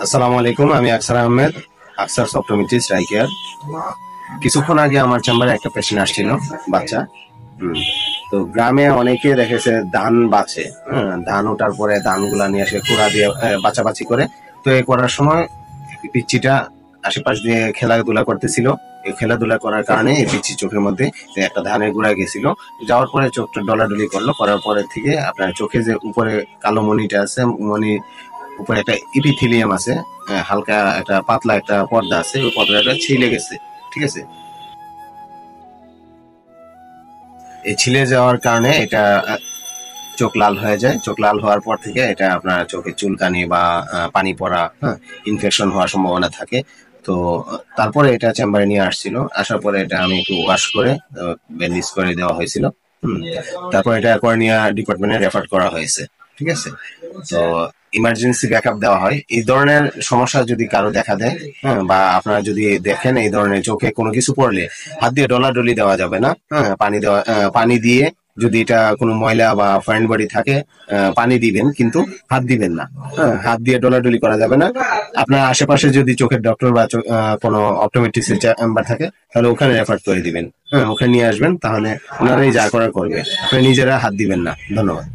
আসসালামু আলাইকুম, আমি আকসার আহমেদ, আকসার অপটোমেট্রিস্ট আই কেয়ার। কিছুক্ষণ আগে আমার চেম্বারে একটা পেশেন্ট আসছিল, বাচ্চা। হুম, তো গ্রামে অনেকে দেখেছে ধান বাছে, হ্যাঁ, ধান ওঠার পরে ধানগুলা নিয়ে এসে কুড়া দিয়ে বাছাবাছি করে। তো এই করার সময় পিচ্চিটা আশেপাশ দিয়ে খেলাধুলা করতেছিল। এই খেলাধুলা করার কারণে এই পিচ্চি চোখের মধ্যে একটা ধানের গুঁড়া গেছিল। যাওয়ার পরে চোখটা ডলাডলি করলো, করার পরে থেকে আপনার চোখে যে উপরে কালো মণিটা আছে, মণি উপরে একটা ইপিথিলিয়াম আছে, হালকা একটা পাতলা একটা পর্দা আছে, ওই পর্দাটা ছিলে গেছে। ঠিক আছে, এই ছিলে যাওয়ার কারণে এটা চোখ লাল হয়ে যায়। চোখ লাল হওয়ার পর থেকে এটা আপনার চোখে চুলকানি বা পানি পড়া, হ্যাঁ, ইনফেকশন হওয়ার সম্ভাবনা থাকে। তো তারপরে এটা চেম্বারে নিয়ে আসছিল, আসার পরে এটা আমি একটু ওয়াশ করে ব্যান্ডেজ করে দেওয়া হয়েছিল। তারপর এটা কর্নিয়া ডিপার্টমেন্টে রেফার করা হয়েছে। ঠিক আছে, তো ইমার্জেন্সি ব্যাকআপ দেওয়া হয়। এই ধরনের সমস্যা যদি কারো দেখা দেয়, হ্যাঁ, বা আপনারা যদি দেখেন এই ধরনের চোখে কোনো কিছু পড়লে, হাত দিয়ে ডলাডলি দেওয়া যাবে না। হ্যাঁ, পানি দিয়ে, যদি এটা কোনো ময়লা বা ফরেন বডি থাকে, পানি দিবেন, কিন্তু হাত দিবেন না। হ্যাঁ, হাত দিয়ে ডলাডলি করা যাবে না। আপনার আশেপাশে যদি চোখের ডক্টর বা কোনো অপটোমেট্রিক্সের চেম্বার থাকে, তাহলে ওখানে রেফার করে দিবেন। হ্যাঁ, ওখানে নিয়ে আসবেন, তাহলে ওনারাই যা করার করবে, আপনি নিজেরা হাত দিবেন না। ধন্যবাদ।